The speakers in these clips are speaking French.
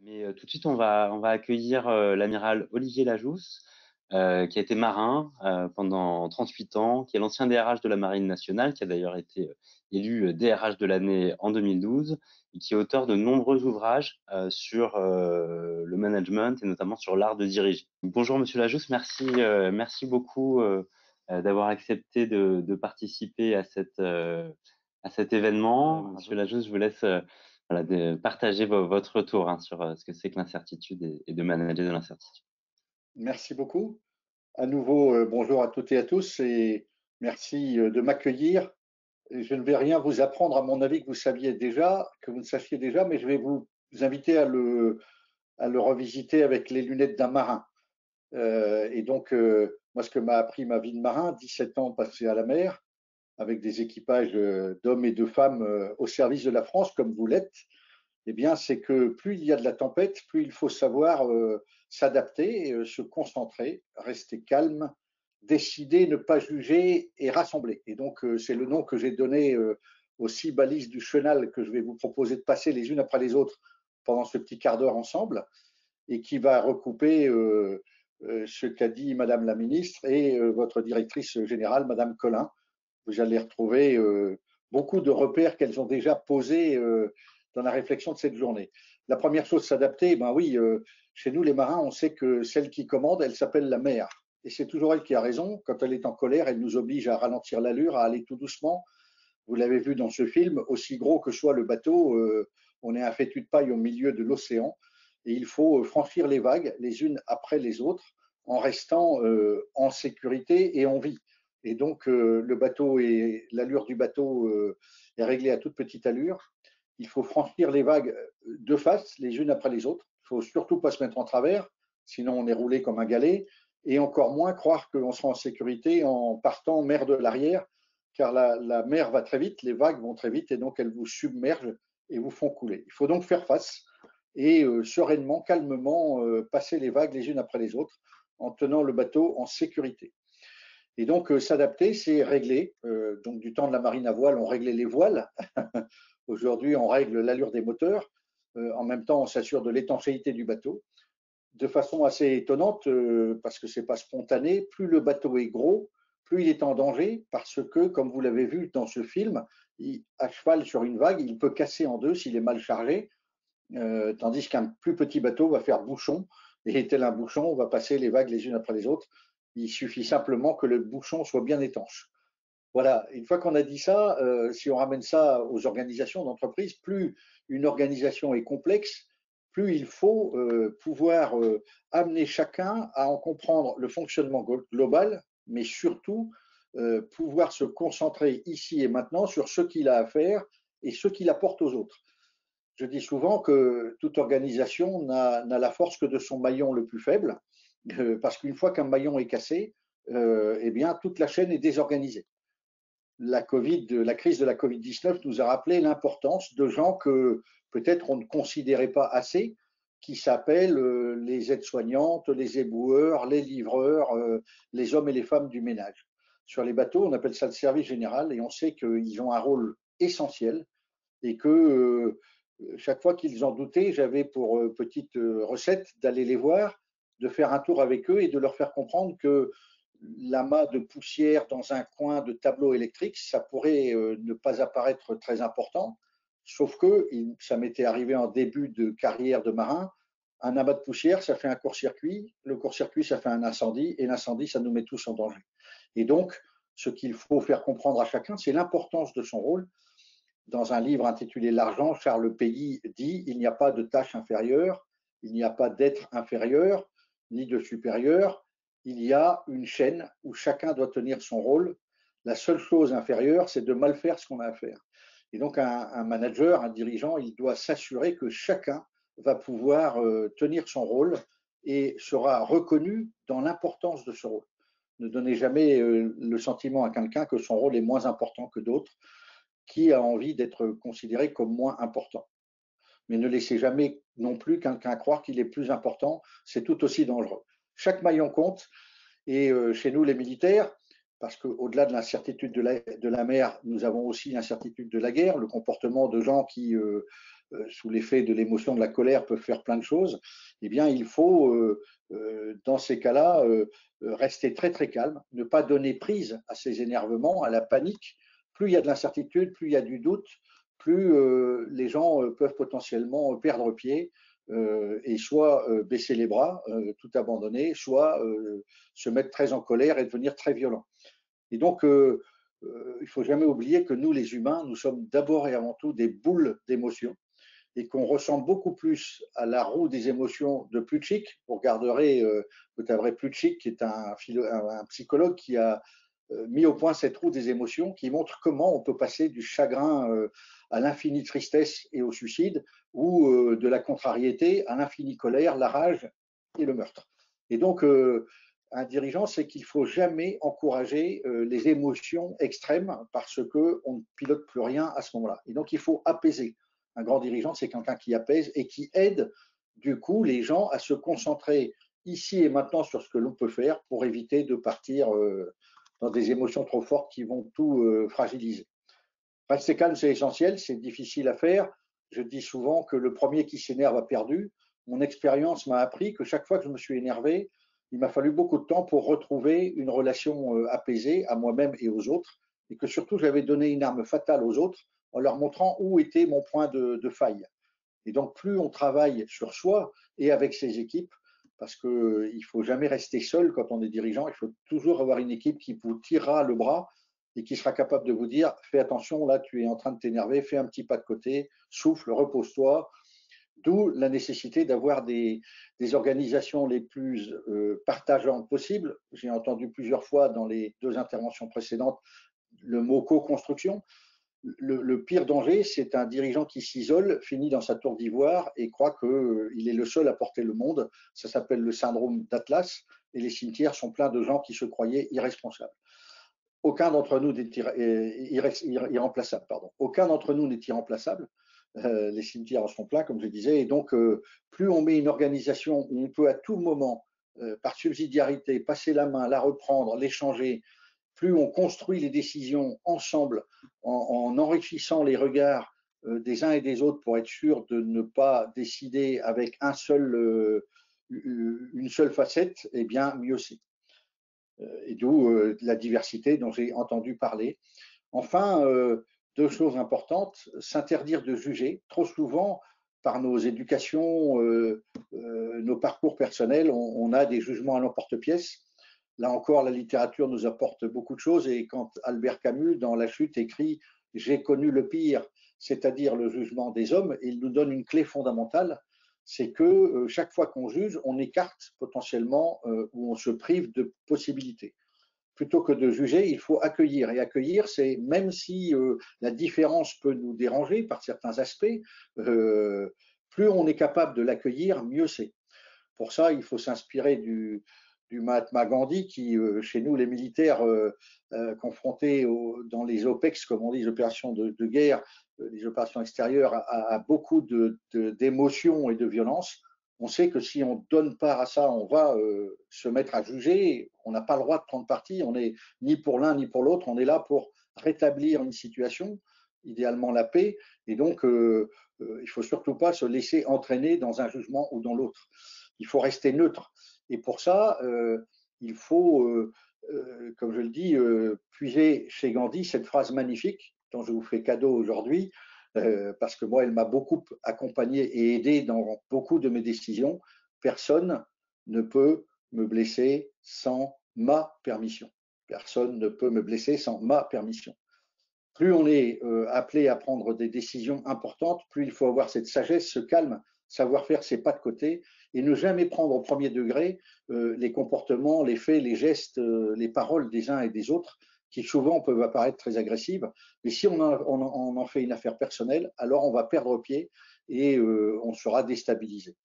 Mais tout de suite, on va accueillir l'amiral Olivier Lajousse, qui a été marin pendant 38 ans, qui est l'ancien DRH de la Marine nationale, qui a d'ailleurs été élu DRH de l'année en 2012, et qui est auteur de nombreux ouvrages sur le management et notamment sur l'art de diriger. Bonjour Monsieur Lajousse, merci beaucoup d'avoir accepté de participer à cet événement. Monsieur Lajousse, je vous laisse voilà, de partager votre retour sur ce que c'est que l'incertitude et de manager de l'incertitude. Merci beaucoup. À nouveau, bonjour à toutes et à tous et merci de m'accueillir. Je ne vais rien vous apprendre, à mon avis, que vous saviez déjà, que vous ne sachiez déjà, mais je vais vous inviter à le revisiter avec les lunettes d'un marin. Moi, ce que m'a appris ma vie de marin, 17 ans passés à la mer, avec des équipages d'hommes et de femmes au service de la France, comme vous l'êtes, eh bien, c'est que plus il y a de la tempête, plus il faut savoir s'adapter, se concentrer, rester calme, décider, ne pas juger et rassembler. Et donc, c'est le nom que j'ai donné aux 6 balises du chenal que je vais vous proposer de passer les unes après les autres pendant ce petit quart d'heure ensemble et qui va recouper ce qu'a dit Madame la ministre et votre directrice générale, Madame Collin. Vous allez retrouver beaucoup de repères qu'elles ont déjà posés dans la réflexion de cette journée. La première chose, s'adapter, ben oui, chez nous les marins, on sait que celle qui commande, elle s'appelle la mer. Et c'est toujours elle qui a raison. Quand elle est en colère, elle nous oblige à ralentir l'allure, à aller tout doucement. Vous l'avez vu dans ce film, aussi gros que soit le bateau, on est un fétu de paille au milieu de l'océan et il faut franchir les vagues les unes après les autres en restant en sécurité et en vie. Et donc, le bateau et l'allure du bateau est réglée à toute petite allure. Il faut franchir les vagues de face, les unes après les autres. Il ne faut surtout pas se mettre en travers, sinon on est roulé comme un galet. Et encore moins croire qu'on sera en sécurité en partant mer de l'arrière, car la mer va très vite, les vagues vont très vite, et donc elles vous submergent et vous font couler. Il faut donc faire face et sereinement, calmement, passer les vagues les unes après les autres, en tenant le bateau en sécurité. Et donc, s'adapter, c'est régler. Donc, du temps de la marine à voile, on réglait les voiles. Aujourd'hui, on règle l'allure des moteurs. En même temps, on s'assure de l'étanchéité du bateau. De façon assez étonnante, parce que ce n'est pas spontané, plus le bateau est gros, plus il est en danger, parce que, comme vous l'avez vu dans ce film, à cheval sur une vague, il peut casser en deux s'il est mal chargé, tandis qu'un plus petit bateau va faire bouchon, et tel un bouchon, on va passer les vagues les unes après les autres. Il suffit simplement que le bouchon soit bien étanche. Voilà, une fois qu'on a dit ça, si on ramène ça aux organisations d'entreprise, plus une organisation est complexe, plus il faut pouvoir amener chacun à en comprendre le fonctionnement global, mais surtout pouvoir se concentrer ici et maintenant sur ce qu'il a à faire et ce qu'il apporte aux autres. Je dis souvent que toute organisation n'a la force que de son maillon le plus faible, parce qu'une fois qu'un maillon est cassé, eh bien, toute la chaîne est désorganisée. La crise de la Covid-19 nous a rappelé l'importance de gens que peut-être on ne considérait pas assez, qui s'appellent les aides-soignantes, les éboueurs, les livreurs, les hommes et les femmes du ménage. Sur les bateaux, on appelle ça le service général et on sait qu'ils ont un rôle essentiel et que chaque fois qu'ils en doutaient, j'avais pour petite recette d'aller les voir, de faire un tour avec eux et de leur faire comprendre que l'amas de poussière dans un coin de tableau électrique, ça pourrait ne pas apparaître très important, sauf que ça m'était arrivé en début de carrière de marin, un amas de poussière, ça fait un court-circuit, le court-circuit, ça fait un incendie, et l'incendie, ça nous met tous en danger. Et donc, ce qu'il faut faire comprendre à chacun, c'est l'importance de son rôle. Dans un livre intitulé L'argent, Charles Péguy dit il n'y a pas de tâche inférieure, il n'y a pas d'être inférieur, ni de supérieur, il y a une chaîne où chacun doit tenir son rôle. La seule chose inférieure, c'est de mal faire ce qu'on a à faire. Et donc, un manager, un dirigeant, il doit s'assurer que chacun va pouvoir tenir son rôle et sera reconnu dans l'importance de ce rôle. Ne donnez jamais le sentiment à quelqu'un que son rôle est moins important que d'autres. Qui a envie d'être considéré comme moins important. Mais ne laissez jamais non plus quelqu'un croire qu'il est plus important, c'est tout aussi dangereux. Chaque maillon compte, et chez nous les militaires, parce qu'au-delà de l'incertitude de la mer, nous avons aussi l'incertitude de la guerre, le comportement de gens qui, sous l'effet de l'émotion de la colère, peuvent faire plein de choses. Eh bien, il faut, dans ces cas-là, rester très très calme, ne pas donner prise à ces énervements, à la panique. Plus il y a de l'incertitude, plus il y a du doute, plus les gens peuvent potentiellement perdre pied et soit baisser les bras, tout abandonner, soit se mettre très en colère et devenir très violent. Et donc, il ne faut jamais oublier que nous, les humains, nous sommes d'abord et avant tout des boules d'émotions et qu'on ressemble beaucoup plus à la roue des émotions de Plutchik. Vous regarderez Plutchik, qui est un psychologue qui a mis au point cette roue des émotions, qui montre comment on peut passer du chagrin à l'infinie tristesse et au suicide, ou de la contrariété à l'infinie colère, la rage et le meurtre. Et donc, un dirigeant, c'est qu'il ne faut jamais encourager les émotions extrêmes parce qu'on ne pilote plus rien à ce moment-là. Et donc, il faut apaiser. Un grand dirigeant, c'est quelqu'un qui apaise et qui aide, du coup, les gens à se concentrer ici et maintenant sur ce que l'on peut faire pour éviter de partir dans des émotions trop fortes qui vont tout fragiliser. Rester calme, c'est essentiel, c'est difficile à faire. Je dis souvent que le premier qui s'énerve a perdu. Mon expérience m'a appris que chaque fois que je me suis énervé, il m'a fallu beaucoup de temps pour retrouver une relation apaisée à moi-même et aux autres, et que surtout j'avais donné une arme fatale aux autres en leur montrant où était mon point de faille. Et donc plus on travaille sur soi et avec ses équipes, parce qu'il ne faut jamais rester seul quand on est dirigeant, il faut toujours avoir une équipe qui vous tirera le bras et qui sera capable de vous dire fais attention, là tu es en train de t'énerver, fais un petit pas de côté, souffle, repose-toi. D'où la nécessité d'avoir des organisations les plus partageantes possibles. J'ai entendu plusieurs fois dans les 2 interventions précédentes le mot co-construction. Le pire danger, c'est un dirigeant qui s'isole, finit dans sa tour d'ivoire et croit qu'il est le seul à porter le monde. Ça s'appelle le syndrome d'Atlas et les cimetières sont pleins de gens qui se croyaient irresponsables. Aucun d'entre nous n'est irremplaçable. Pardon. Aucun d'entre nous n'est irremplaçable. Les cimetières en sont pleins, comme je disais. Et donc, plus on met une organisation où on peut à tout moment, par subsidiarité, passer la main, la reprendre, l'échanger, plus on construit les décisions ensemble en enrichissant les regards des uns et des autres pour être sûr de ne pas décider avec une seule facette, eh bien, mieux c'est. Et d'où la diversité dont j'ai entendu parler. Enfin, 2 choses importantes, s'interdire de juger. Trop souvent, par nos éducations, nos parcours personnels, on a des jugements à l'emporte-pièce. Là encore, la littérature nous apporte beaucoup de choses et quand Albert Camus, dans La Chute, écrit « J'ai connu le pire », c'est-à-dire le jugement des hommes, il nous donne une clé fondamentale, c'est que chaque fois qu'on juge, on écarte potentiellement ou on se prive de possibilités. Plutôt que de juger, il faut accueillir. Et accueillir, c'est même si la différence peut nous déranger par certains aspects, plus on est capable de l'accueillir, mieux c'est. Pour ça, il faut s'inspirer du Mahatma Gandhi qui, chez nous, les militaires confrontés dans les OPEX, comme on dit, les opérations de guerre, les opérations extérieures, à beaucoup d'émotions et de violence. On sait que si on donne part à ça, on va se mettre à juger. On n'a pas le droit de prendre parti. On n'est ni pour l'un ni pour l'autre. On est là pour rétablir une situation, idéalement la paix. Et donc, il ne faut surtout pas se laisser entraîner dans un jugement ou dans l'autre. Il faut rester neutre. Et pour ça, il faut, comme je le dis, puiser chez Gandhi cette phrase magnifique dont je vous fais cadeau aujourd'hui, parce que moi, elle m'a beaucoup accompagné et aidé dans beaucoup de mes décisions. Personne ne peut me blesser sans ma permission. Personne ne peut me blesser sans ma permission. Plus on est appelé à prendre des décisions importantes, plus il faut avoir cette sagesse, ce calme, savoir faire ses pas de côté et ne jamais prendre au premier degré les comportements, les faits, les gestes, les paroles des uns et des autres qui souvent peuvent apparaître très agressives. Mais si on en fait une affaire personnelle, alors on va perdre pied et on sera déstabilisé.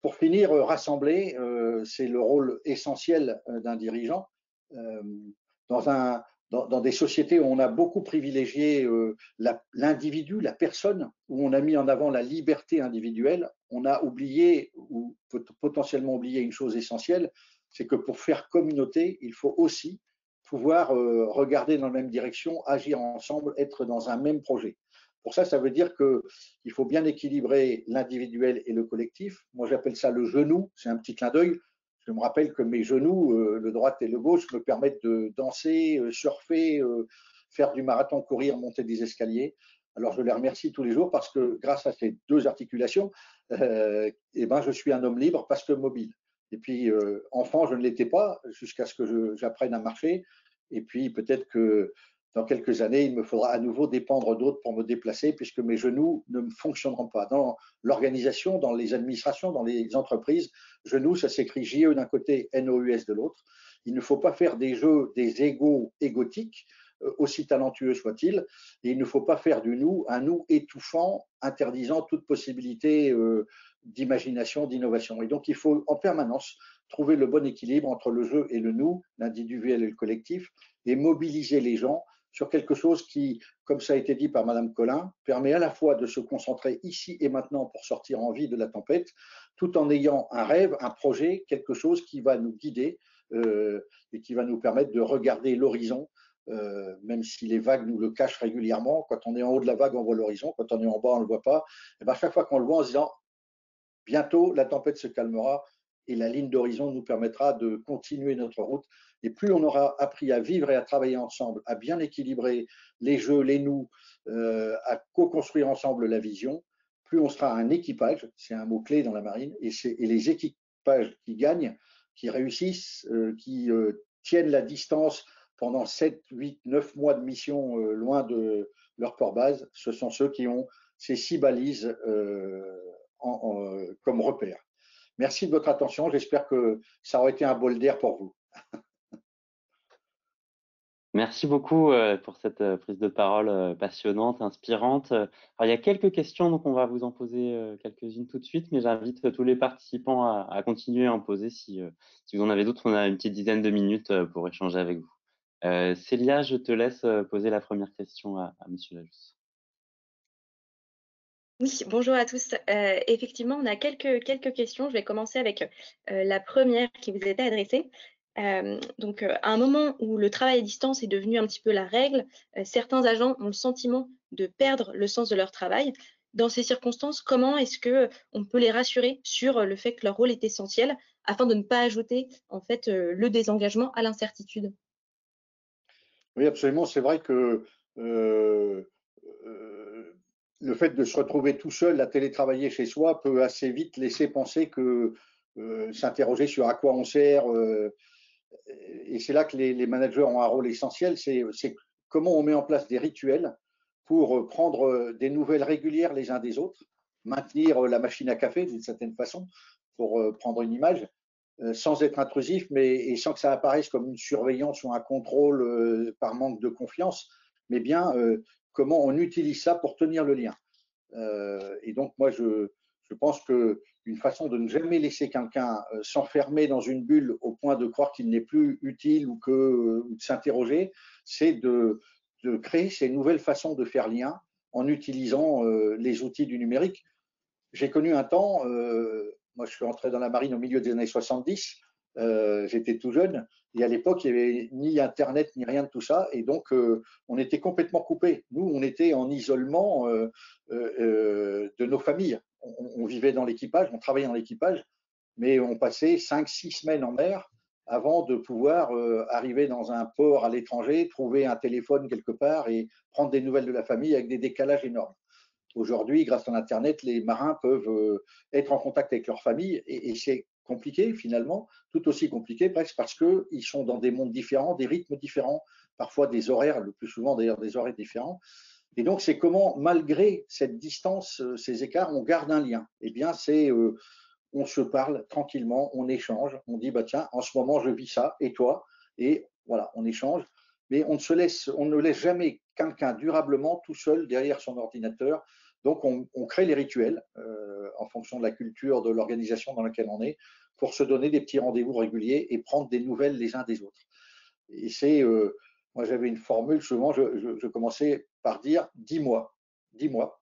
Pour finir, rassembler, c'est le rôle essentiel d'un dirigeant. Dans des sociétés où on a beaucoup privilégié l'individu, la personne, où on a mis en avant la liberté individuelle, on a oublié ou potentiellement oublié une chose essentielle, c'est que pour faire communauté, il faut aussi pouvoir regarder dans la même direction, agir ensemble, être dans un même projet. Pour ça, ça veut dire qu'il faut bien équilibrer l'individuel et le collectif. Moi, j'appelle ça le genou, c'est un petit clin d'œil. Je me rappelle que mes genoux, le droit et le gauche, me permettent de danser, surfer, faire du marathon, courir, monter des escaliers. Alors, je les remercie tous les jours parce que grâce à ces deux articulations, eh ben, je suis un homme libre parce que mobile. Et puis, enfant, je ne l'étais pas jusqu'à ce que j'apprenne à marcher. Et puis, peut-être que dans quelques années, il me faudra à nouveau dépendre d'autres pour me déplacer puisque mes genoux ne fonctionneront pas. Dans l'organisation, dans les administrations, dans les entreprises, genoux, ça s'écrit J-E d'un côté, N-O-U-S de l'autre. Il ne faut pas faire des jeux, des égos égotiques, aussi talentueux soit-il, et il ne faut pas faire du nous un nous étouffant, interdisant toute possibilité d'imagination, d'innovation. Et donc, il faut en permanence trouver le bon équilibre entre le jeu et le nous, l'individuel et le collectif, et mobiliser les gens sur quelque chose qui, comme ça a été dit par Madame Collin, permet à la fois de se concentrer ici et maintenant pour sortir en vie de la tempête, tout en ayant un rêve, un projet, quelque chose qui va nous guider et qui va nous permettre de regarder l'horizon, même si les vagues nous le cachent régulièrement. Quand on est en haut de la vague, on voit l'horizon. Quand on est en bas, on ne le voit pas. Et bien, chaque fois qu'on le voit, en se disant bientôt, la tempête se calmera et la ligne d'horizon nous permettra de continuer notre route. Et plus on aura appris à vivre et à travailler ensemble, à bien équilibrer les jeux, les nous, à co-construire ensemble la vision, plus on sera un équipage, c'est un mot-clé dans la marine, et les équipages qui gagnent, qui réussissent, qui tiennent la distance pendant 7, 8, 9 mois de mission loin de leur port-base, ce sont ceux qui ont ces 6 balises comme repère. Merci de votre attention. J'espère que ça aura été un bol d'air pour vous. Merci beaucoup pour cette prise de parole passionnante, inspirante. Alors, il y a quelques questions, donc on va vous en poser quelques-unes tout de suite, mais j'invite tous les participants à continuer à en poser si vous en avez d'autres. On a une petite dizaine de minutes pour échanger avec vous. Célia, je te laisse poser la première question à Monsieur Lajous. Oui, bonjour à tous. Effectivement, on a quelques questions. Je vais commencer avec la première qui vous était adressée. À un moment où le travail à distance est devenu un petit peu la règle, certains agents ont le sentiment de perdre le sens de leur travail. Dans ces circonstances, comment est-ce que on peut les rassurer sur le fait que leur rôle est essentiel afin de ne pas ajouter en fait le désengagement à l'incertitude? Oui, absolument. C'est vrai que euh, euh, le fait de se retrouver tout seul à télétravailler chez soi peut assez vite laisser penser que s'interroger sur à quoi on sert. Et c'est là que les managers ont un rôle essentiel. C'est comment on met en place des rituels pour prendre des nouvelles régulières les uns des autres, maintenir la machine à café d'une certaine façon, pour prendre une image, sans être intrusif, mais et sans que ça apparaisse comme une surveillance ou un contrôle par manque de confiance, mais bien comment on utilise ça pour tenir le lien. Et donc, moi, je pense qu'une façon de ne jamais laisser quelqu'un s'enfermer dans une bulle au point de croire qu'il n'est plus utile ou de s'interroger, c'est de créer ces nouvelles façons de faire lien en utilisant les outils du numérique. J'ai connu un temps, moi je suis entré dans la marine au milieu des années 70, j'étais tout jeune, et à l'époque il n'y avait ni Internet ni rien de tout ça, et donc on était complètement coupés. Nous, on était en isolement de nos familles. On vivait dans l'équipage, on travaillait dans l'équipage, mais on passait 5, 6 semaines en mer avant de pouvoir arriver dans un port à l'étranger, trouver un téléphone quelque part et prendre des nouvelles de la famille avec des décalages énormes. Aujourd'hui, grâce à Internet, les marins peuvent être en contact avec leur famille et c'est compliqué finalement, tout aussi compliqué presque parce qu'ils sont dans des mondes différents, des rythmes différents, parfois des horaires, le plus souvent d'ailleurs des horaires différents. Et donc, c'est comment, malgré cette distance, ces écarts, on garde un lien. Eh bien, c'est on se parle tranquillement, on échange, on dit bah tiens, en ce moment je vis ça, et toi, et voilà, on échange, mais on ne laisse jamais quelqu'un durablement tout seul derrière son ordinateur. Donc on crée les rituels en fonction de la culture, de l'organisation dans laquelle on est, pour se donner des petits rendez-vous réguliers et prendre des nouvelles les uns des autres. Et c'est, moi j'avais une formule, souvent je commençais par dire dis-moi, dis-moi.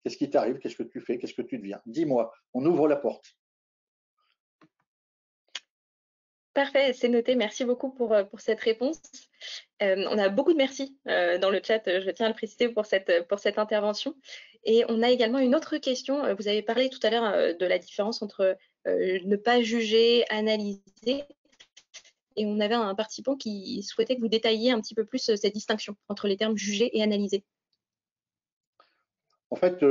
Qu'est-ce qui t'arrive? Qu'est-ce que tu fais? Qu'est-ce que tu deviens? Dis-moi. On ouvre la porte. Parfait, c'est noté. Merci beaucoup pour cette réponse. On a beaucoup de merci dans le chat, je tiens à le préciser pour cette intervention. Et on a également une autre question. Vous avez parlé tout à l'heure de la différence entre ne pas juger, analyser. Et on avait un participant qui souhaitait que vous détailliez un petit peu plus cette distinction entre les termes juger et analyser. En fait,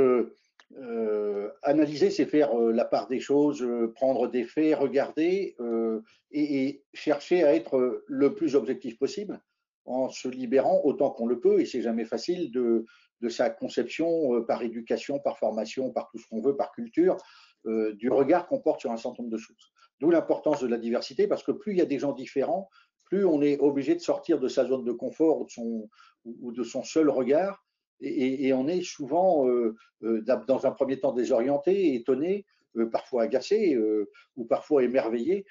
analyser, c'est faire la part des choses, prendre des faits, regarder et chercher à être le plus objectif possible en se libérant autant qu'on le peut. Et c'est jamais facile de sa conception par éducation, par formation, par tout ce qu'on veut, par culture, du regard qu'on porte sur un certain nombre de choses. D'où l'importance de la diversité, parce que plus il y a des gens différents, plus on est obligé de sortir de sa zone de confort ou de son seul regard. Et on est souvent, dans un premier temps, désorienté, étonné, parfois agacé ou parfois émerveillé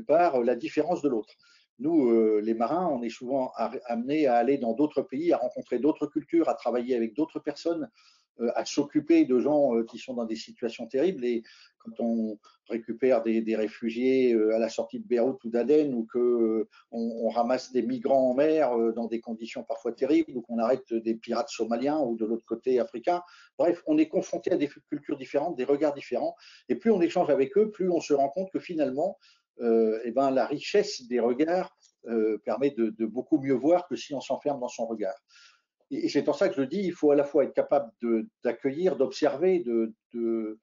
par la différence de l'autre. Nous, les marins, on est souvent amenés à aller dans d'autres pays, à rencontrer d'autres cultures, à travailler avec d'autres personnes, à s'occuper de gens qui sont dans des situations terribles. Et quand on récupère des réfugiés à la sortie de Beyrouth ou d'Aden, ou qu'on ramasse des migrants en mer dans des conditions parfois terribles, ou qu'on arrête des pirates somaliens ou de l'autre côté africain, bref, on est confronté à des cultures différentes, des regards différents. Et plus on échange avec eux, plus on se rend compte que finalement, la richesse des regards permet de beaucoup mieux voir que si on s'enferme dans son regard. Et c'est pour ça que je dis, il faut à la fois être capable d'accueillir, d'observer, de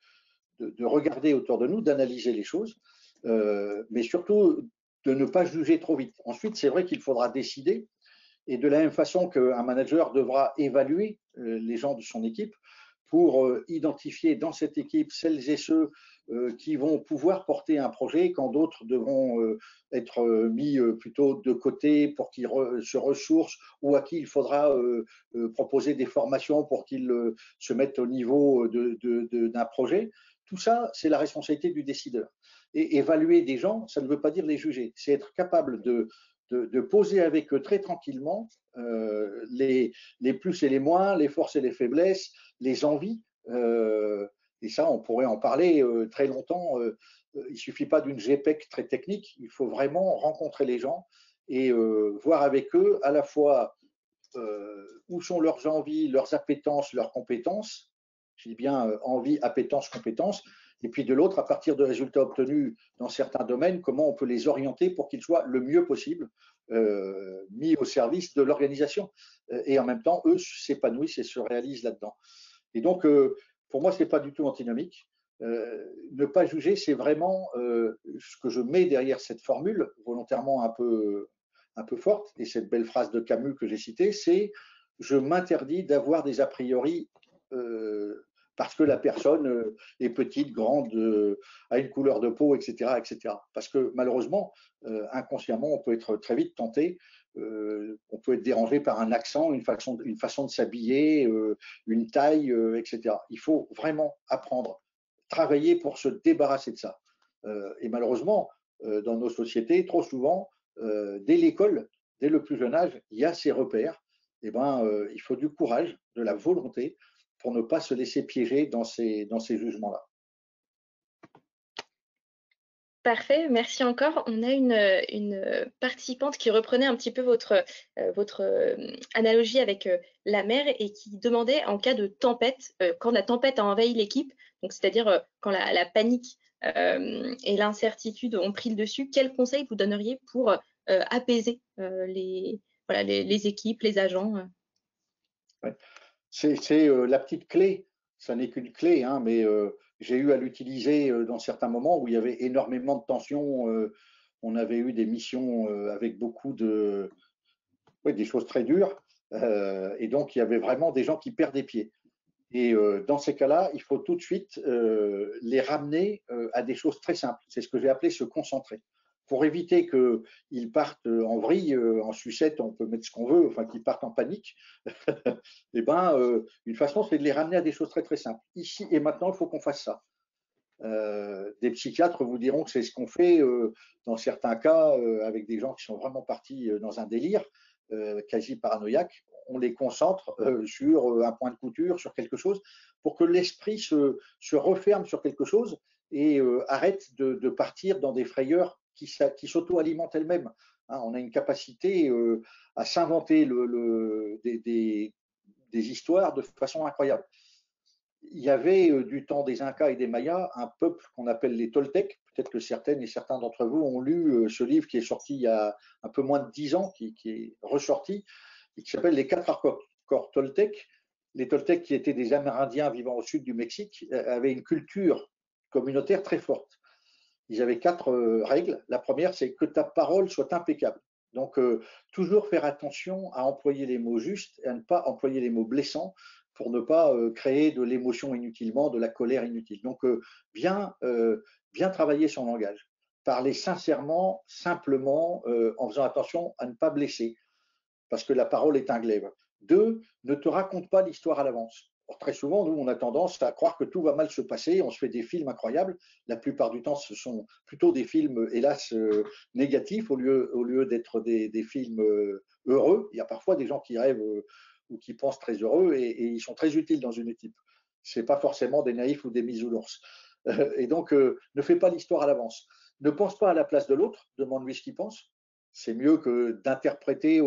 regarder autour de nous, d'analyser les choses, mais surtout de ne pas juger trop vite. Ensuite, c'est vrai qu'il faudra décider, et de la même façon qu'un manager devra évaluer les gens de son équipe pour identifier dans cette équipe celles et ceux qui vont pouvoir porter un projet quand d'autres devront être mis plutôt de côté pour qu'ils se ressourcent ou à qui il faudra proposer des formations pour qu'ils se mettent au niveau d'un projet. Tout ça, c'est la responsabilité du décideur. Et évaluer des gens, ça ne veut pas dire les juger, c'est être capable de poser avec eux très tranquillement les plus et les moins, les forces et les faiblesses, les envies. Et ça, on pourrait en parler très longtemps. Il ne suffit pas d'une GPEC très technique, il faut vraiment rencontrer les gens et voir avec eux à la fois où sont leurs envies, leurs appétences, leurs compétences. Je dis bien envie, appétence, compétences. Et puis de l'autre, à partir de résultats obtenus dans certains domaines, comment on peut les orienter pour qu'ils soient le mieux possible mis au service de l'organisation. Et en même temps, eux s'épanouissent et se réalisent là-dedans. Et donc, pour moi, ce n'est pas du tout antinomique. Ne pas juger, c'est vraiment ce que je mets derrière cette formule, volontairement un peu forte, et cette belle phrase de Camus que j'ai citée, c'est « je m'interdis d'avoir des a priori parce que la personne est petite, grande, a une couleur de peau, etc. etc. » Parce que malheureusement, inconsciemment, on peut être très vite tenté, on peut être dérangé par un accent, une façon de s'habiller, une taille, etc. Il faut vraiment apprendre, travailler pour se débarrasser de ça. Et malheureusement, dans nos sociétés, trop souvent, dès l'école, dès le plus jeune âge, il y a ces repères. Eh ben, il faut du courage, de la volonté pour ne pas se laisser piéger dans ces jugements-là. Parfait, merci encore. On a une participante qui reprenait un petit peu votre analogie avec la mer et qui demandait en cas de tempête, quand la tempête a envahi l'équipe, donc c'est-à-dire quand la panique et l'incertitude ont pris le dessus, quels conseils vous donneriez pour apaiser les équipes, les agents Ouais. C'est la petite clé, ça n'est qu'une clé, hein, mais j'ai eu à l'utiliser dans certains moments où il y avait énormément de tensions. On avait eu des missions avec beaucoup des choses très dures, et donc il y avait vraiment des gens qui perdaient pied. Et dans ces cas-là, il faut tout de suite les ramener à des choses très simples. C'est ce que j'ai appelé se concentrer. Pour éviter qu'ils partent en vrille, en sucette, on peut mettre ce qu'on veut, enfin qu'ils partent en panique, et une façon, c'est de les ramener à des choses très très simples. Ici et maintenant, il faut qu'on fasse ça. Des psychiatres vous diront que c'est ce qu'on fait dans certains cas avec des gens qui sont vraiment partis dans un délire quasi paranoïaque. On les concentre sur un point de couture, sur quelque chose, pour que l'esprit se referme sur quelque chose et arrête de partir dans des frayeurs qui s'auto-alimente elle-même. Hein, on a une capacité à s'inventer des histoires de façon incroyable. Il y avait du temps des Incas et des Mayas un peuple qu'on appelle les Toltecs. Peut-être que certaines et certains d'entre vous ont lu ce livre qui est sorti il y a un peu moins de 10 ans, qui est ressorti, et qui s'appelle Les 4 accords Toltecs. Les Toltecs, qui étaient des Amérindiens vivant au sud du Mexique, avaient une culture communautaire très forte. Ils avaient 4 règles. La première, c'est que ta parole soit impeccable. Donc, toujours faire attention à employer les mots justes et à ne pas employer les mots blessants pour ne pas créer de l'émotion inutilement, de la colère inutile. Donc, bien travailler son langage. Parler sincèrement, simplement, en faisant attention à ne pas blesser, parce que la parole est un glaive. 2, ne te raconte pas l'histoire à l'avance. Très souvent, nous, on a tendance à croire que tout va mal se passer, on se fait des films incroyables. La plupart du temps, ce sont plutôt des films, hélas, négatifs, au lieu d'être des films heureux. Il y a parfois des gens qui rêvent ou qui pensent très heureux et ils sont très utiles dans une équipe. Ce n'est pas forcément des naïfs ou des bisounours. Et donc, ne fais pas l'histoire à l'avance. Ne pense pas à la place de l'autre, demande-lui ce qu'il pense. C'est mieux que d'interpréter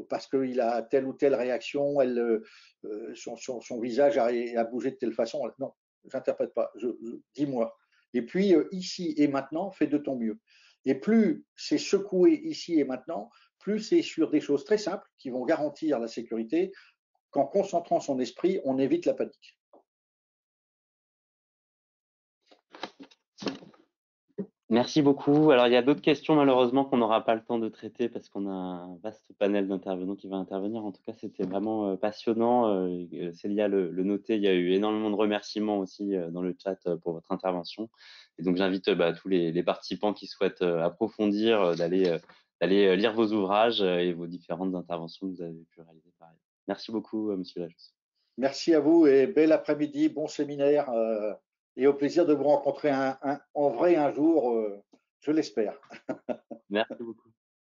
parce qu'il a telle ou telle réaction, son visage a bougé de telle façon. Non, j'interprète pas, dis-moi. Et puis, ici et maintenant, fais de ton mieux. Et plus c'est secoué ici et maintenant, plus c'est sur des choses très simples qui vont garantir la sécurité, qu'en concentrant son esprit, on évite la panique. Merci beaucoup. Alors, il y a d'autres questions, malheureusement, qu'on n'aura pas le temps de traiter parce qu'on a un vaste panel d'intervenants qui va intervenir. En tout cas, c'était vraiment passionnant. Célia le notait, il y a eu énormément de remerciements aussi dans le chat pour votre intervention. Et donc, j'invite tous les participants qui souhaitent approfondir d'aller lire vos ouvrages et vos différentes interventions que vous avez pu réaliser par ailleurs. Merci beaucoup, Monsieur Lajos. Merci à vous et bel après-midi, bon séminaire. Et au plaisir de vous rencontrer en vrai un jour, je l'espère. Merci beaucoup.